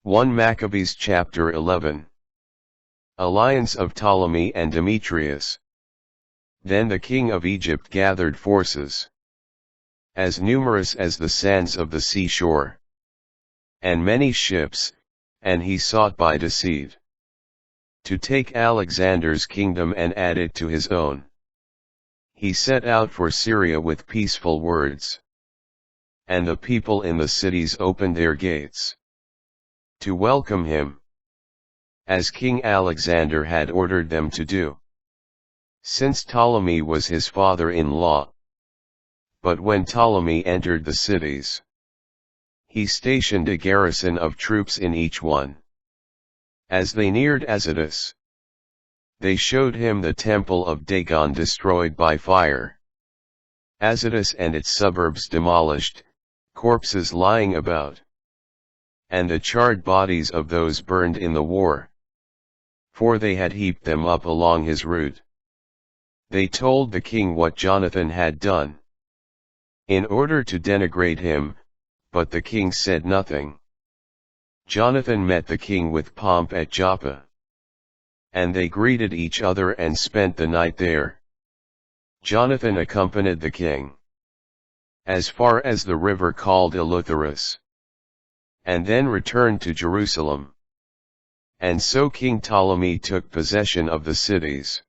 1 Maccabees chapter 11. Alliance of Ptolemy and Demetrius. Then the king of Egypt gathered forces, as numerous as the sands of the seashore, and many ships, and he sought by deceit to take Alexander's kingdom and add it to his own. He set out for Syria with peaceful words, and the people in the cities opened their gates to welcome him, as King Alexander had ordered them to do, since Ptolemy was his father-in-law. But when Ptolemy entered the cities, he stationed a garrison of troops in each one. As they neared Azotus, they showed him the temple of Dagon destroyed by fire, Azotus and its suburbs demolished, corpses lying about, and the charred bodies of those burned in the war, for they had heaped them up along his route. They told the king what Jonathan had done, in order to denigrate him, but the king said nothing. Jonathan met the king with pomp at Joppa, and they greeted each other and spent the night there. Jonathan accompanied the king as far as the river called Eleutheris, and then returned to Jerusalem. And so King Ptolemy took possession of the cities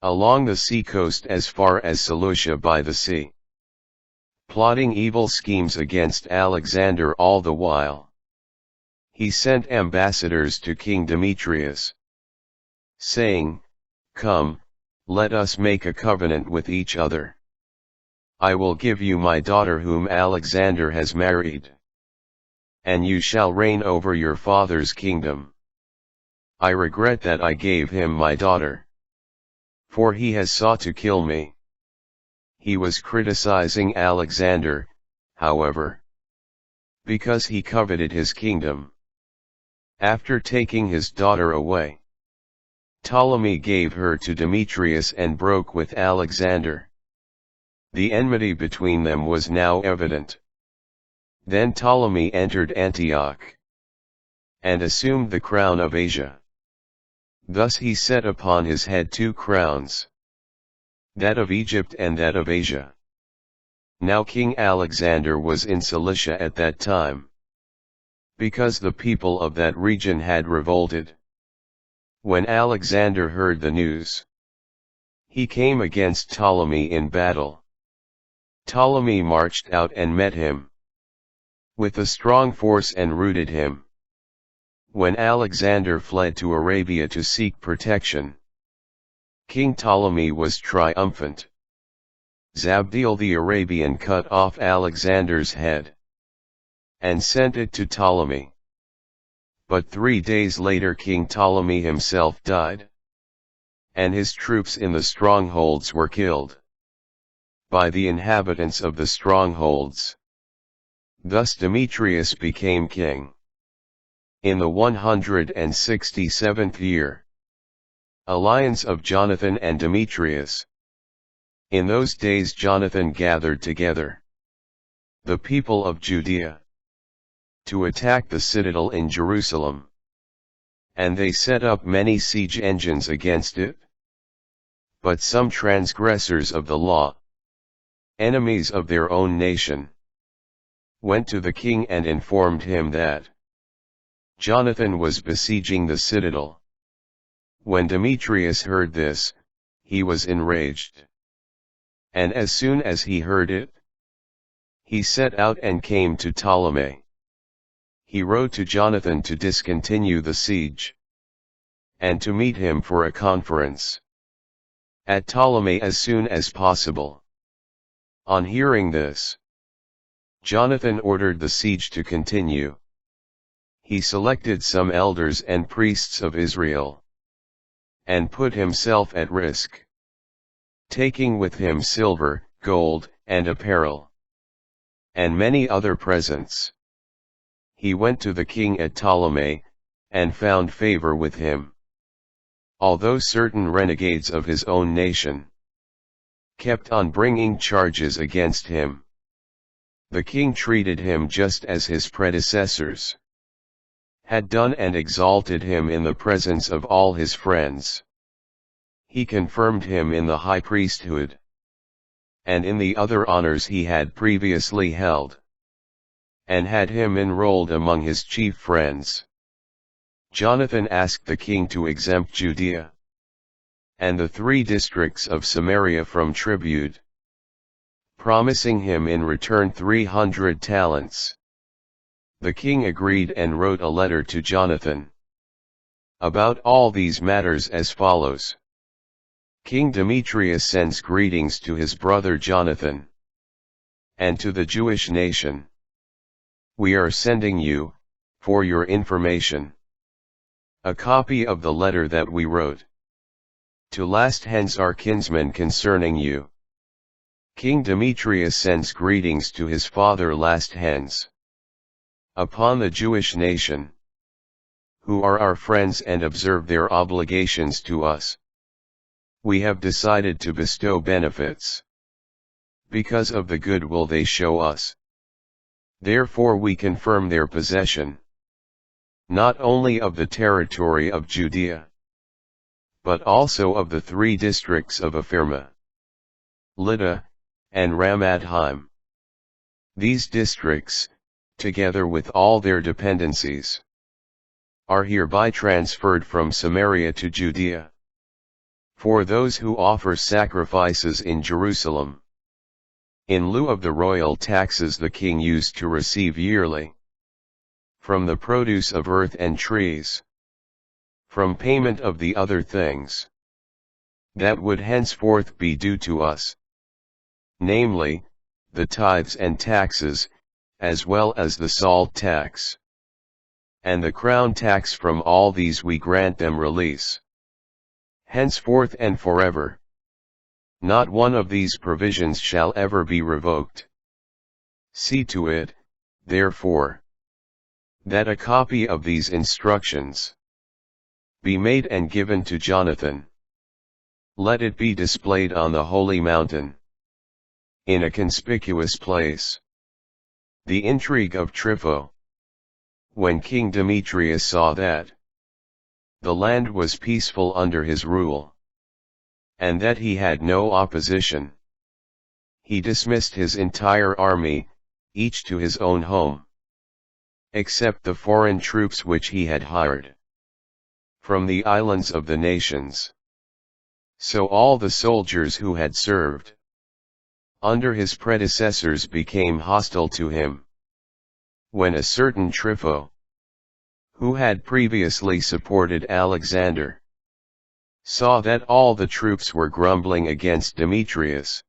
along the sea coast as far as Seleucia by the sea, plotting evil schemes against Alexander all the while. He sent ambassadors to King Demetrius, saying, "Come, let us make a covenant with each other. I will give you my daughter whom Alexander has married, and you shall reign over your father's kingdom. I regret that I gave him my daughter, for he has sought to kill me." He was criticizing Alexander, however, because he coveted his kingdom. After taking his daughter away, Ptolemy gave her to Demetrius and broke with Alexander. The enmity between them was now evident. Then Ptolemy entered Antioch, and assumed the crown of Asia. Thus he set upon his head two crowns, that of Egypt and that of Asia. Now King Alexander was in Cilicia at that time, because the people of that region had revolted. When Alexander heard the news, he came against Ptolemy in battle. Ptolemy marched out and met him with a strong force and routed him. When Alexander fled to Arabia to seek protection, King Ptolemy was triumphant. Zabdiel the Arabian cut off Alexander's head, and sent it to Ptolemy. But 3 days later King Ptolemy himself died, and his troops in the strongholds were killed by the inhabitants of the strongholds. Thus Demetrius became king. In the 167th year. Alliance of Jonathan and Demetrius. In those days Jonathan gathered together the people of Judea to attack the citadel in Jerusalem, and they set up many siege engines against it. But some transgressors of the law, enemies of their own nation, went to the king and informed him that Jonathan was besieging the citadel. When Demetrius heard this, he was enraged, and as soon as he heard it, he set out and came to Ptolemy. He wrote to Jonathan to discontinue the siege, and to meet him for a conference at Ptolemy as soon as possible. On hearing this, Jonathan ordered the siege to continue. He selected some elders and priests of Israel, and put himself at risk, taking with him silver, gold, and apparel, and many other presents. He went to the king at Ptolemy, and found favor with him. Although certain renegades of his own nation kept on bringing charges against him, the king treated him just as his predecessors. had done and exalted him in the presence of all his friends. He confirmed him in the high priesthood, and in the other honors he had previously held, and had him enrolled among his chief friends. Jonathan asked the king to exempt Judea and the 3 districts of Samaria from tribute, promising him in return 300 talents. The king agreed and wrote a letter to Jonathan about all these matters as follows. King Demetrius sends greetings to his brother Jonathan and to the Jewish nation. We are sending you, for your information, a copy of the letter that we wrote to Lasthens our kinsman concerning you. King Demetrius sends greetings to his father Lasthens, upon the Jewish nation, who are our friends and observe their obligations to us. We have decided to bestow benefits, because of the goodwill they show us. Therefore we confirm their possession, not only of the territory of Judea, but also of the 3 districts of Ephraim, Lydda, and Ramathaim. These districts, together with all their dependencies, are hereby transferred from Samaria to Judea, for those who offer sacrifices in Jerusalem, in lieu of the royal taxes the king used to receive yearly, from the produce of earth and trees, from payment of the other things that would henceforth be due to us, namely, the tithes and taxes, as well as the salt tax, and the crown tax. From all these we grant them release, henceforth and forever. Not one of these provisions shall ever be revoked. See to it, therefore, that a copy of these instructions be made and given to Jonathan. Let it be displayed on the holy mountain, in a conspicuous place. The intrigue of Trypho. When King Demetrius saw that the land was peaceful under his rule, and that he had no opposition, he dismissed his entire army, each to his own home, except the foreign troops which he had hired from the islands of the nations. So all the soldiers who had served under his predecessors became hostile to him. When a certain Trypho, who had previously supported Alexander, saw that all the troops were grumbling against Demetrius,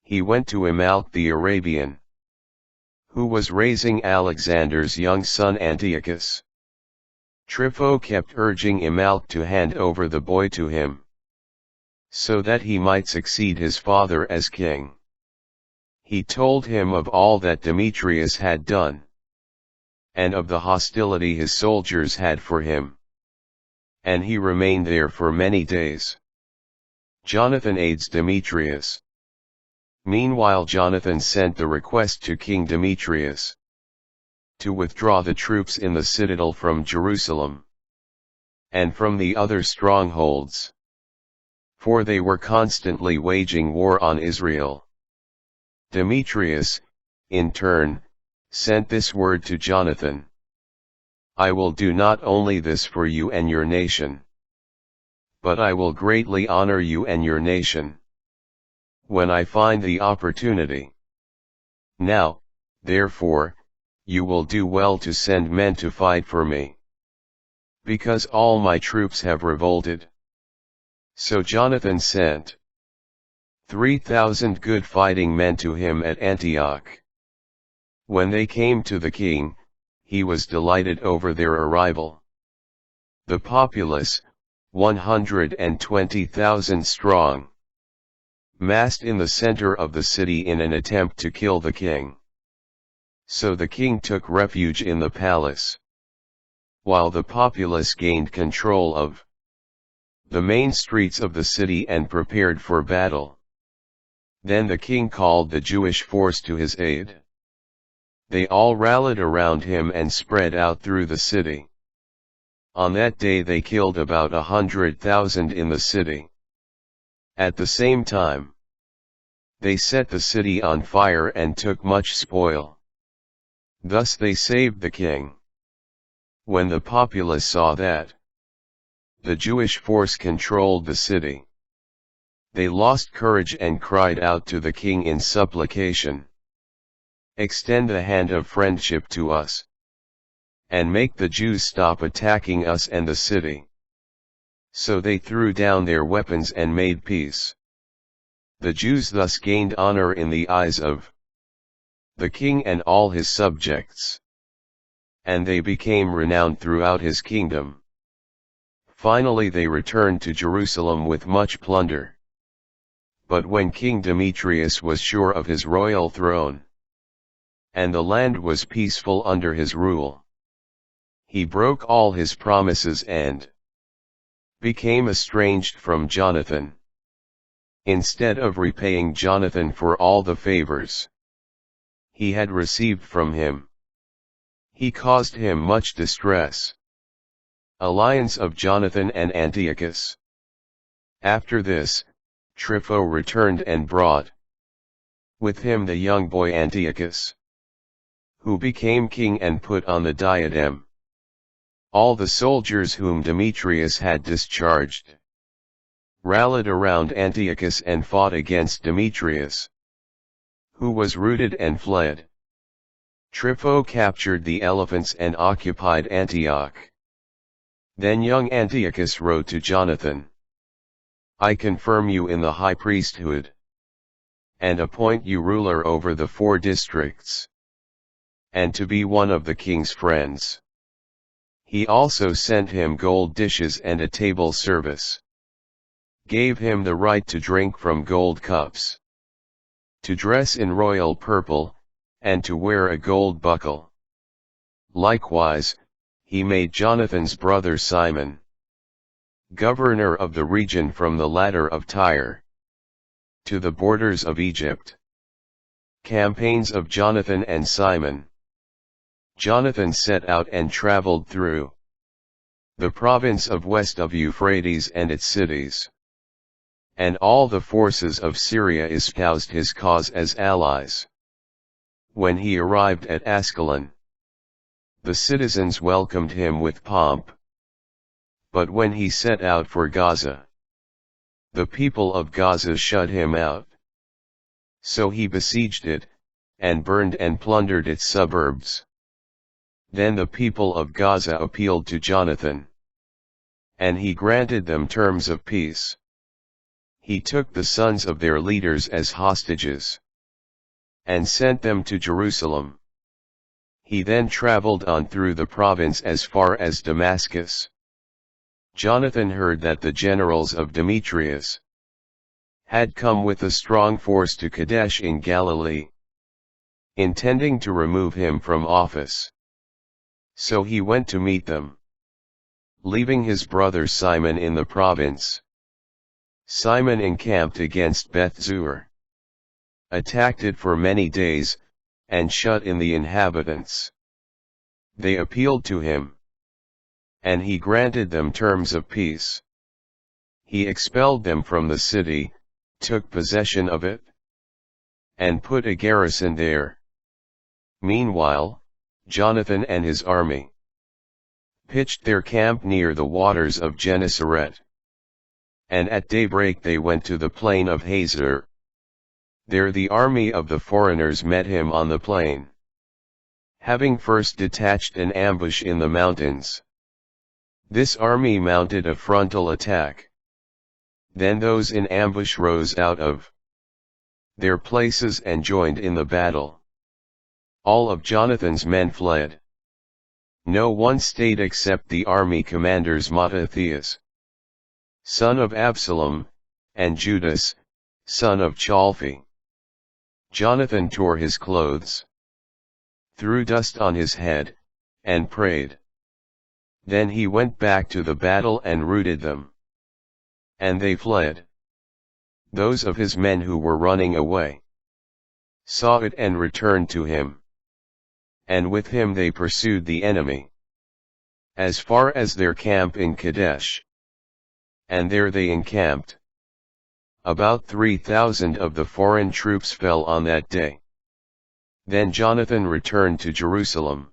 he went to Amalc the Arabian, who was raising Alexander's young son Antiochus. Trypho kept urging Amalc to hand over the boy to him, so that he might succeed his father as king. He told him of all that Demetrius had done, and of the hostility his soldiers had for him. And he remained there for many days. Jonathan aids Demetrius. Meanwhile Jonathan sent the request to King Demetrius to withdraw the troops in the citadel from Jerusalem, and from the other strongholds, for they were constantly waging war on Israel. Demetrius, in turn, sent this word to Jonathan: I will do not only this for you and your nation, but I will greatly honor you and your nation, when I find the opportunity. Now, therefore, you will do well to send men to fight for me, because all my troops have revolted. So Jonathan sent 3,000 good fighting men to him at Antioch. When they came to the king, he was delighted over their arrival. The populace, 120,000 strong, massed in the center of the city in an attempt to kill the king. So the king took refuge in the palace, while the populace gained control of the main streets of the city and prepared for battle. Then the king called the Jewish force to his aid. They all rallied around him and spread out through the city. On that day they killed about 100,000 in the city. At the same time, they set the city on fire and took much spoil. Thus they saved the king. When the populace saw that the Jewish force controlled the city, they lost courage and cried out to the king in supplication, "Extend the hand of friendship to us, and make the Jews stop attacking us and the city." So they threw down their weapons and made peace. The Jews thus gained honor in the eyes of the king and all his subjects, and they became renowned throughout his kingdom. Finally they returned to Jerusalem with much plunder. But when King Demetrius was sure of his royal throne, and the land was peaceful under his rule, he broke all his promises and became estranged from Jonathan. Instead of repaying Jonathan for all the favors he had received from him, he caused him much distress. Alliance of Jonathan and Antiochus. After this, Trypho returned and brought with him the young boy Antiochus, who became king and put on the diadem. All the soldiers whom Demetrius had discharged rallied around Antiochus and fought against Demetrius, who was routed and fled. Trypho captured the elephants and occupied Antioch. Then young Antiochus wrote to Jonathan, "I confirm you in the high priesthood, and appoint you ruler over the 4 districts, and to be one of the king's friends." He also sent him gold dishes and a table service, gave him the right to drink from gold cups, to dress in royal purple, and to wear a gold buckle. Likewise, he made Jonathan's brother Simon governor of the region from the ladder of Tyre to the borders of Egypt. Campaigns of Jonathan and Simon. Jonathan set out and traveled through the province of west of Euphrates and its cities, and all the forces of Syria espoused his cause as allies. When he arrived at Ascalon, the citizens welcomed him with pomp. But when he set out for Gaza, the people of Gaza shut him out. So he besieged it, and burned and plundered its suburbs. Then the people of Gaza appealed to Jonathan, and he granted them terms of peace. He took the sons of their leaders as hostages, and sent them to Jerusalem. He then traveled on through the province as far as Damascus. Jonathan heard that the generals of Demetrius had come with a strong force to Kadesh in Galilee, intending to remove him from office. So he went to meet them, leaving his brother Simon in the province. Simon encamped against Beth-zur, attacked it for many days, and shut in the inhabitants. They appealed to him, and he granted them terms of peace. He expelled them from the city, took possession of it, and put a garrison there. Meanwhile, Jonathan and his army pitched their camp near the waters of Gennesaret. And at daybreak they went to the plain of Hazor. There the army of the foreigners met him on the plain, having first detached an ambush in the mountains. This army mounted a frontal attack. Then those in ambush rose out of their places and joined in the battle. All of Jonathan's men fled. No one stayed except the army commanders Mattathias, son of Absalom, and Judas, son of Chalphi. Jonathan tore his clothes, threw dust on his head, and prayed. Then he went back to the battle and routed them. And they fled. Those of his men who were running away saw it and returned to him. and with him they pursued the enemy as far as their camp in Kadesh. And there they encamped. About 3,000 of the foreign troops fell on that day. Then Jonathan returned to Jerusalem.